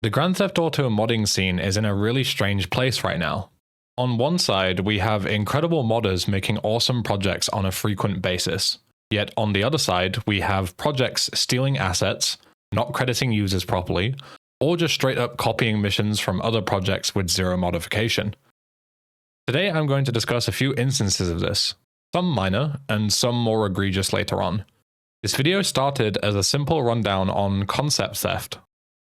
The Grand Theft Auto modding scene is in a really strange place right now. On one side, we have incredible modders making awesome projects on a frequent basis. Yet on the other side, we have projects stealing assets, not crediting users properly, or just straight up copying missions from other projects with zero modification. Today I'm going to discuss a few instances of this, some minor and some more egregious later on. This video started as a simple rundown on concept theft,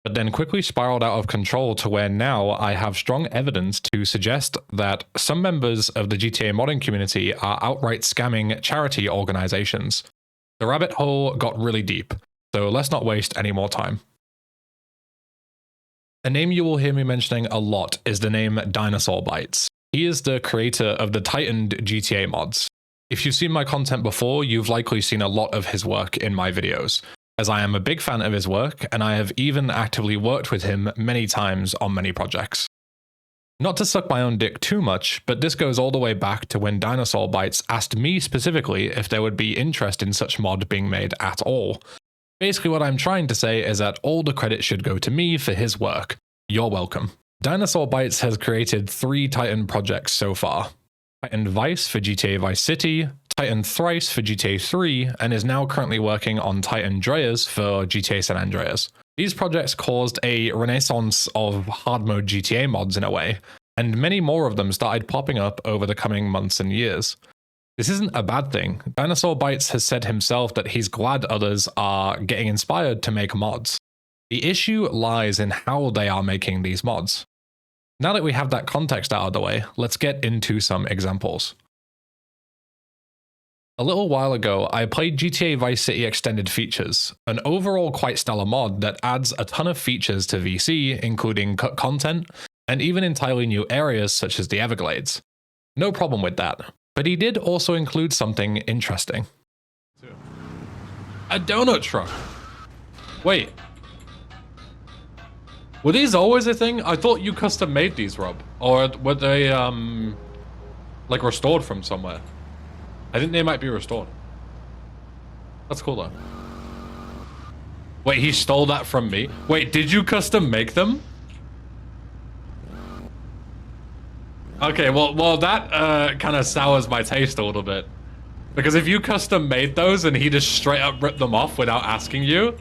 but then quickly spiraled out of control to where now I have strong evidence to suggest that some members of the GTA modding community are outright scamming charity organizations. The rabbit hole got really deep, so let's not waste any more time. A name you will hear me mentioning a lot is the name Dinosaur Bytes. He is the creator of the tightened GTA mods. If you've seen my content before, you've likely seen a lot of his work in my videos, as I am a big fan of his work, and I have even actively worked with him many times on many projects. Not to suck my own dick too much, but this goes all the way back to when Dinosaur Bytes asked me specifically if there would be interest in such mod being made at all. Basically what I'm trying to say is that all the credit should go to me for his work. You're welcome. Dinosaur Bytes has created 3 Titan projects so far. Titan Vice for GTA Vice City, Titan Thrice for GTA 3, and is now currently working on Titan Dreas for GTA San Andreas. These projects caused a renaissance of hard mode GTA mods in a way, and many more of them started popping up over the coming months and years. This isn't a bad thing. Dinosaur Bytes has said himself that he's glad others are getting inspired to make mods. The issue lies in how they are making these mods. Now that we have that context out of the way, let's get into some examples. A little while ago, I played GTA Vice City Extended Features, an overall quite stellar mod that adds a ton of features to VC, including cut content, and even entirely new areas such as the Everglades. No problem with that, but he did also include something interesting. A donut truck! Wait. Were these always a thing? I thought you custom made these, Rob. Or were they, like restored from somewhere? I think they might be restored. That's cool though. Wait, he stole that from me? Wait, did you custom make them? Okay, well that kind of sours my taste a little bit. Because if you custom made those and he just straight up ripped them off without asking you,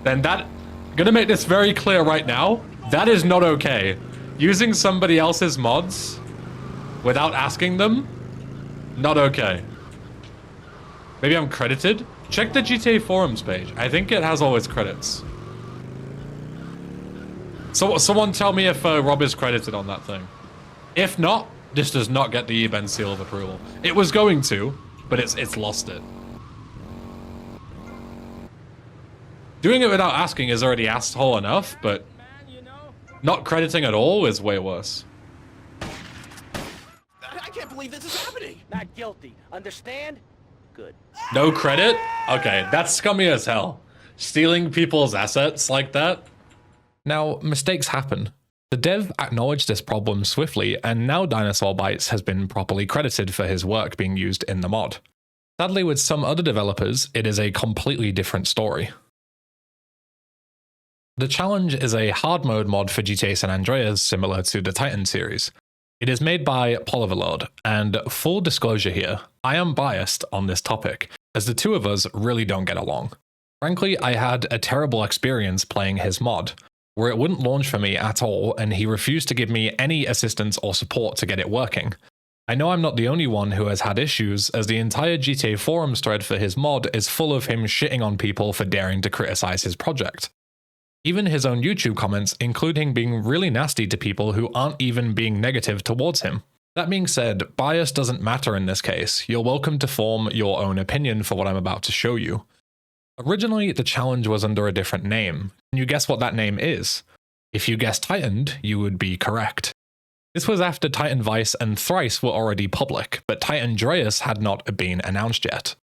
then that... Gonna make this very clear right now, that is not okay. Using somebody else's mods without asking them, not okay. Maybe I'm credited? Check the GTA forums page. I think it has all its credits. So someone tell me if Rob is credited on that thing. If not, this does not get the eBen seal of approval. It was going to, but it's lost it. Doing it without asking is already asshole enough, but not crediting at all is way worse. I can't believe this is happening. Not guilty. Understand? Good. No credit? Okay, that's scummy as hell. Stealing people's assets like that? Now, mistakes happen. The dev acknowledged this problem swiftly, and now Dinosaur Bytes has been properly credited for his work being used in the mod. Sadly, with some other developers, it is a completely different story. The Challenge is a hard mode mod for GTA San Andreas similar to the Titan series. It is made by Polyvalord, and full disclosure here, I am biased on this topic, as the two of us really don't get along. Frankly, I had a terrible experience playing his mod, where it wouldn't launch for me at all and he refused to give me any assistance or support to get it working. I know I'm not the only one who has had issues, as the entire GTA forums thread for his mod is full of him shitting on people for daring to criticize his project. Even his own YouTube comments include him being really nasty to people who aren't even being negative towards him. That being said, bias doesn't matter in this case. You're welcome to form your own opinion for what I'm about to show you. Originally, the challenge was under a different name. Can you guess what that name is? If you guessed Titaned, you would be correct. This was after Titan Vice and Thrice were already public, but Titan Dreas had not been announced yet.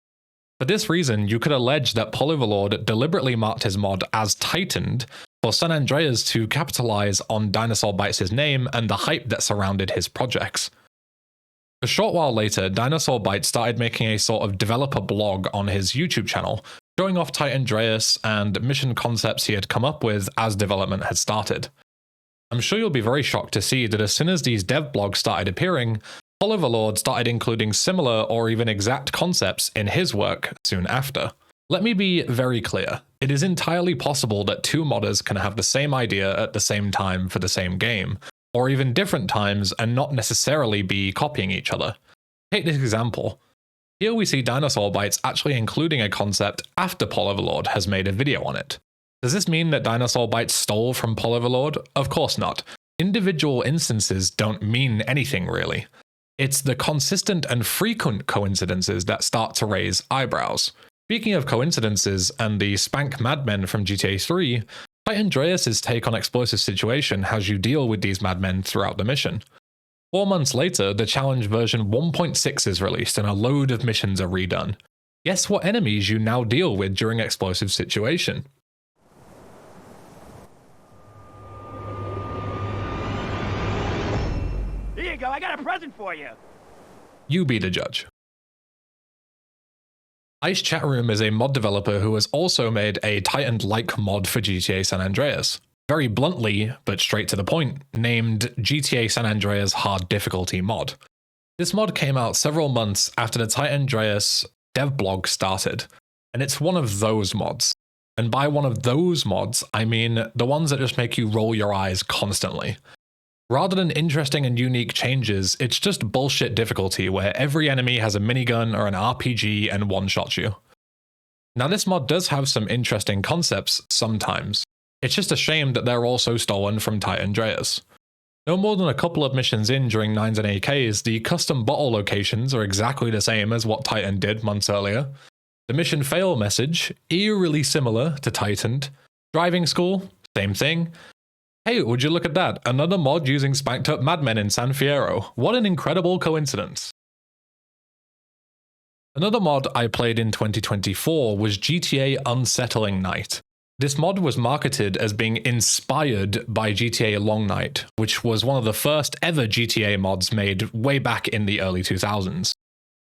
For this reason, you could allege that Polyvalord deliberately marked his mod as Titaned for San Andreas to capitalize on Dinosaur Bytes' name and the hype that surrounded his projects. A short while later, Dinosaur Bytes started making a sort of developer blog on his YouTube channel, showing off Titan Dreas and mission concepts he had come up with as development had started. I'm sure you'll be very shocked to see that as soon as these dev blogs started appearing, Polyvalord started including similar or even exact concepts in his work soon after. Let me be very clear. It is entirely possible that two modders can have the same idea at the same time for the same game, or even different times and not necessarily be copying each other. Take this example. Here we see Dinosaur Bites actually including a concept after Polyvalord has made a video on it. Does this mean that Dinosaur Bites stole from Polyvalord? Of course not. Individual instances don't mean anything really. It's the consistent and frequent coincidences that start to raise eyebrows. Speaking of coincidences and the spank madmen from GTA 3, Titan Dreas' take on Explosive Situation has you deal with these madmen throughout the mission. 4 months later, the challenge version 1.6 is released and a load of missions are redone. Guess what enemies you now deal with during Explosive Situation? Here you go, I got a present for you. You be the judge. Ice Chatroom is a mod developer who has also made a Titan-like mod for GTA San Andreas. Very bluntly, but straight to the point, named GTA San Andreas Hard Difficulty mod. This mod came out several months after the Titan Dreas dev blog started, and it's one of those mods. And by one of those mods, I mean the ones that just make you roll your eyes constantly. Rather than interesting and unique changes, it's just bullshit difficulty where every enemy has a minigun or an RPG and one-shots you. Now this mod does have some interesting concepts sometimes. It's just a shame that they're also stolen from Titan Dreas. No more than a couple of missions in during 9s and AKs, the custom bottle locations are exactly the same as what Titan did months earlier. The mission fail message, eerily similar to Titan. Driving school, same thing. Hey, would you look at that? Another mod using spanked up madmen in San Fierro. What an incredible coincidence. Another mod I played in 2024 was GTA Unsettling Night. This mod was marketed as being inspired by GTA Long Night, which was one of the first ever GTA mods made way back in the early 2000s.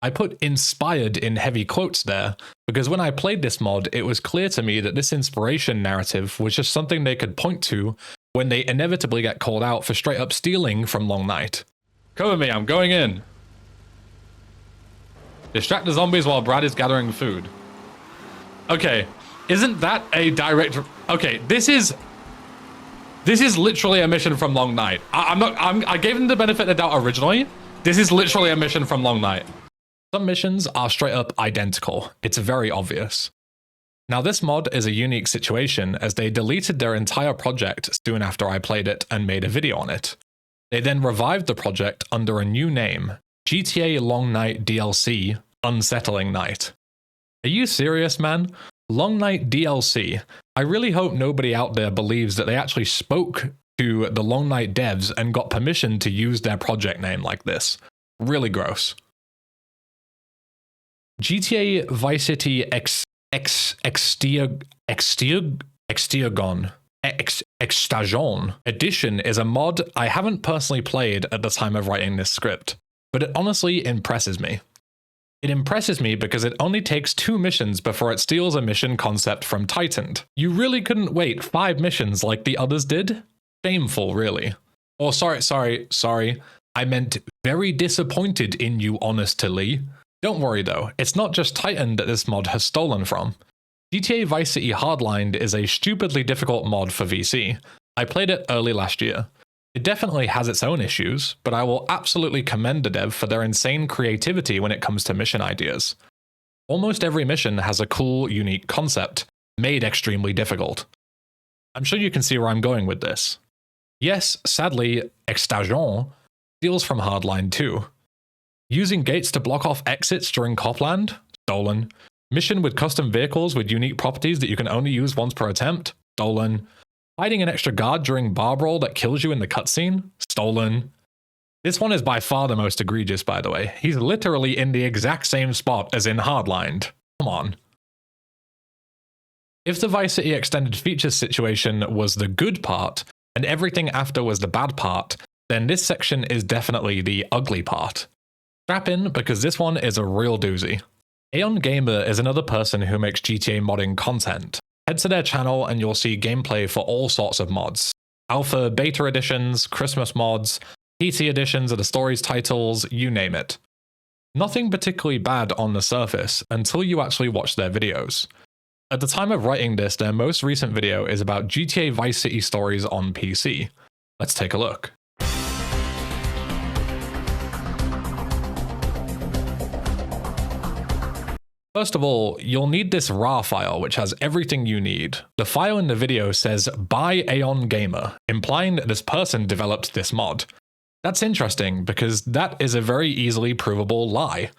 I put inspired in heavy quotes there, because when I played this mod, it was clear to me that this inspiration narrative was just something they could point to when they inevitably get called out for straight up stealing from Long Night. Cover me, I'm going in. Distract the zombies while Brad is gathering food. Okay, isn't that a direct... Okay, this is literally a mission from Long Night. I gave them the benefit of the doubt originally. This is literally a mission from Long Night. Some missions are straight up identical. It's very obvious. Now this mod is a unique situation as they deleted their entire project soon after I played it and made a video on it. They then revived the project under a new name, GTA Long Night DLC Unsettling Night. Are you serious, man? Long Night DLC. I really hope nobody out there believes that they actually spoke to the Long Night devs and got permission to use their project name like this. Really gross. GTA Vice City Extagon Edition is a mod I haven't personally played at the time of writing this script, but it honestly impresses me. It impresses me because it only takes 2 missions before it steals a mission concept from Titan. You really couldn't wait 5 missions like the others did? Shameful, really. Or sorry. I meant very disappointed in you, honestly. Don't worry though, it's not just Titan that this mod has stolen from. GTA Vice City Hardlined is a stupidly difficult mod for VC. I played it early last year. It definitely has its own issues, but I will absolutely commend the dev for their insane creativity when it comes to mission ideas. Almost every mission has a cool, unique concept, made extremely difficult. I'm sure you can see where I'm going with this. Yes, sadly, Extagon steals from Hardline too. Using gates to block off exits during Copland? Stolen. Mission with custom vehicles with unique properties that you can only use once per attempt? Stolen. Fighting an extra guard during bar brawl that kills you in the cutscene? Stolen. This one is by far the most egregious, by the way. He's literally in the exact same spot as in Hardlined. Come on. If the Vice City Extended Features situation was the good part, and everything after was the bad part, then this section is definitely the ugly part. Strap in, because this one is a real doozy. Aeon Gamer is another person who makes GTA modding content. Head to their channel and you'll see gameplay for all sorts of mods. Alpha, beta editions, Christmas mods, PC editions of the story's titles, you name it. Nothing particularly bad on the surface until you actually watch their videos. At the time of writing this, their most recent video is about GTA Vice City stories on PC. Let's take a look. First of all, you'll need this RAR file, which has everything you need. The file in the video says by Aeon Gamer, implying that this person developed this mod. That's interesting because that is a very easily provable lie.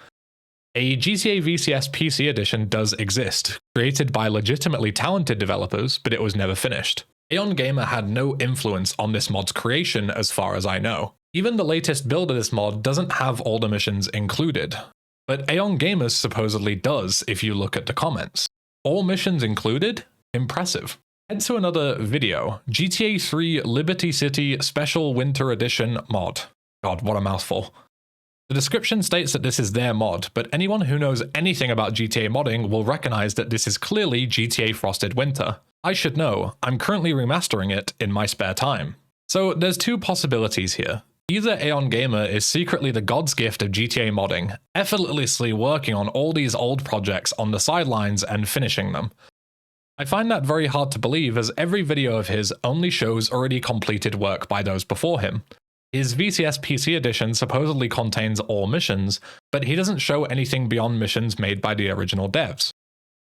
A GTA VCS PC edition does exist, created by legitimately talented developers, but it was never finished. Aeon Gamer had no influence on this mod's creation as far as I know. Even the latest build of this mod doesn't have all the missions included. But Aeon Gamer supposedly does if you look at the comments. All missions included? Impressive. Head to another video, GTA 3 Liberty City Special Winter Edition mod. God, what a mouthful. The description states that this is their mod, but anyone who knows anything about GTA modding will recognize that this is clearly GTA Frosted Winter. I should know, I'm currently remastering it in my spare time. So there's two possibilities here. Either Aeon Gamer is secretly the god's gift of GTA modding, effortlessly working on all these old projects on the sidelines and finishing them. I find that very hard to believe as every video of his only shows already completed work by those before him. His VCS PC edition supposedly contains all missions, but he doesn't show anything beyond missions made by the original devs.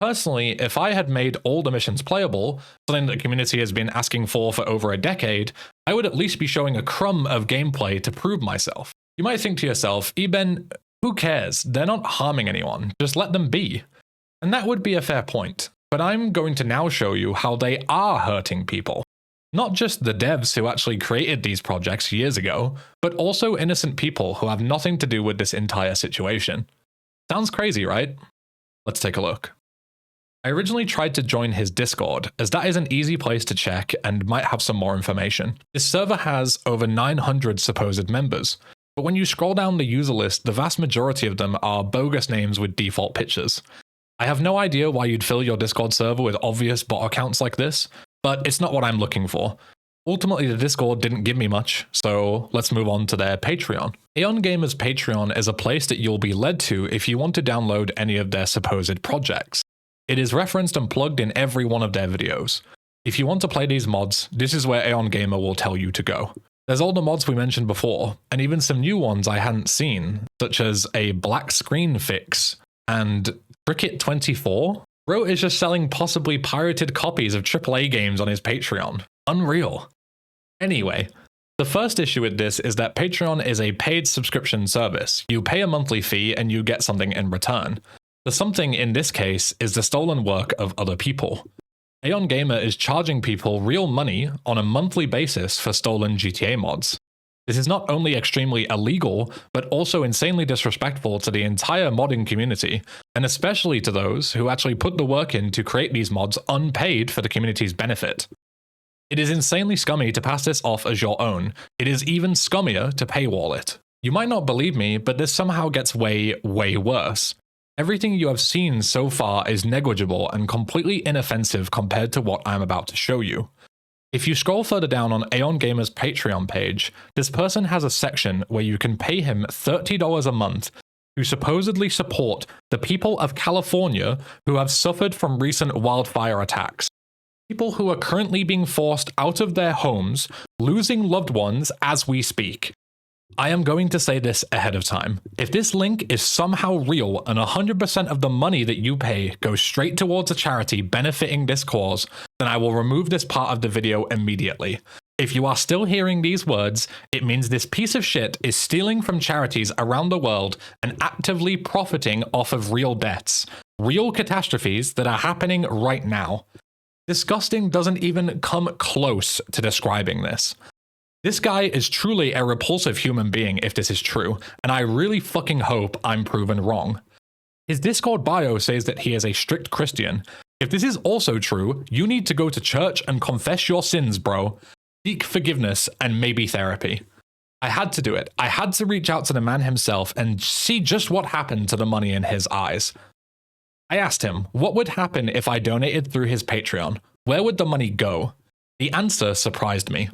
Personally, if I had made all the missions playable, something that the community has been asking for over a decade, I would at least be showing a crumb of gameplay to prove myself. You might think to yourself, Eben, who cares? They're not harming anyone, just let them be. And that would be a fair point, but I'm going to now show you how they are hurting people. Not just the devs who actually created these projects years ago, but also innocent people who have nothing to do with this entire situation. Sounds crazy, right? Let's take a look. I originally tried to join his Discord, as that is an easy place to check and might have some more information. This server has over 900 supposed members, but when you scroll down the user list, the vast majority of them are bogus names with default pictures. I have no idea why you'd fill your Discord server with obvious bot accounts like this, but it's not what I'm looking for. Ultimately, the Discord didn't give me much, so let's move on to their Patreon. Aeon Gamer's Patreon is a place that you'll be led to if you want to download any of their supposed projects. It is referenced and plugged in every one of their videos. If you want to play these mods, this is where Aeon Gamer will tell you to go. There's all the mods we mentioned before, and even some new ones I hadn't seen, such as a black screen fix and Cricket 24. Bro is just selling possibly pirated copies of AAA games on his Patreon. Unreal. Anyway, the first issue with this is that Patreon is a paid subscription service. You pay a monthly fee and you get something in return. The something in this case is the stolen work of other people. Aeon Gamer is charging people real money on a monthly basis for stolen GTA mods. This is not only extremely illegal, but also insanely disrespectful to the entire modding community, and especially to those who actually put the work in to create these mods unpaid for the community's benefit. It is insanely scummy to pass this off as your own. It is even scummier to paywall it. You might not believe me, but this somehow gets way, way worse. Everything you have seen so far is negligible and completely inoffensive compared to what I'm about to show you. If you scroll further down on Aeon Gamer's Patreon page, this person has a section where you can pay him $30 a month to supposedly support the people of California who have suffered from recent wildfire attacks. People who are currently being forced out of their homes, losing loved ones as we speak. I am going to say this ahead of time. If this link is somehow real and 100% of the money that you pay goes straight towards a charity benefiting this cause, then I will remove this part of the video immediately. If you are still hearing these words, it means this piece of shit is stealing from charities around the world and actively profiting off of real deaths, real catastrophes that are happening right now. Disgusting doesn't even come close to describing this. This guy is truly a repulsive human being if this is true, and I really fucking hope I'm proven wrong. His Discord bio says that he is a strict Christian. If this is also true, you need to go to church and confess your sins, bro. Seek forgiveness and maybe therapy. I had to do it. I had to reach out to the man himself and see just what happened to the money in his eyes. I asked him what would happen if I donated through his Patreon. Where would the money go? The answer surprised me.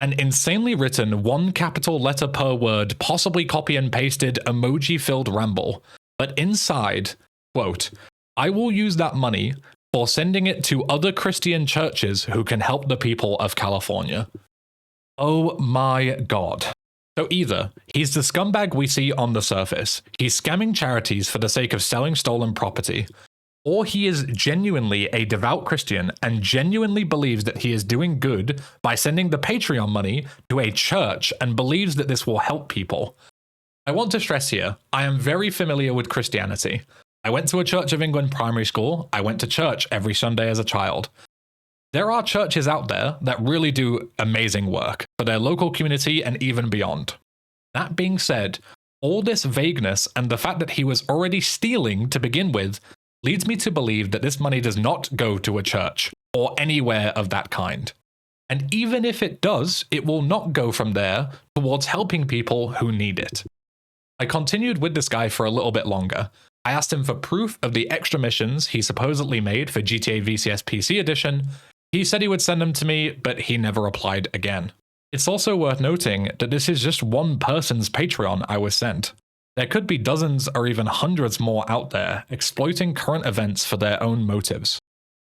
An insanely written 1 capital letter per word, possibly copy and pasted, emoji-filled ramble. But inside, quote, I will use that money for sending it to other Christian churches who can help the people of California. Oh my god. So either he's the scumbag we see on the surface, he's scamming charities for the sake of selling stolen property, or he is genuinely a devout Christian and genuinely believes that he is doing good by sending the Patreon money to a church and believes that this will help people. I want to stress here, I am very familiar with Christianity. I went to a Church of England primary school. I went to church every Sunday as a child. There are churches out there that really do amazing work for their local community and even beyond. That being said, all this vagueness and the fact that he was already stealing to begin with leads me to believe that this money does not go to a church or anywhere of that kind. And even if it does, it will not go from there towards helping people who need it. I continued with this guy for a little bit longer. I asked him for proof of the extra missions he supposedly made for GTA VCS PC Edition. He said he would send them to me, but he never replied again. It's also worth noting that this is just one person's Patreon I was sent. There could be dozens or even hundreds more out there exploiting current events for their own motives.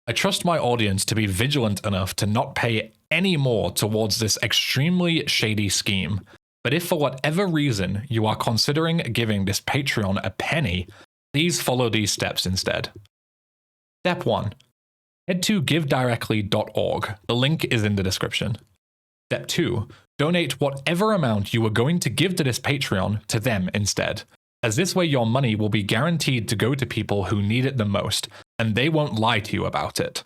I trust my audience to be vigilant enough to not pay any more towards this extremely shady scheme. But if for whatever reason you are considering giving this Patreon a penny, please follow these steps instead. Step 1. Head to givedirectly.org. The link is in the description. Step 2. Donate whatever amount you are going to give to this Patreon to them instead, as this way your money will be guaranteed to go to people who need it the most, and they won't lie to you about it.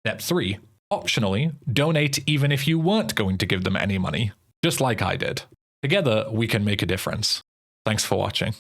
Step 3. Optionally, donate even if you weren't going to give them any money, just like I did. Together, we can make a difference. Thanks for watching.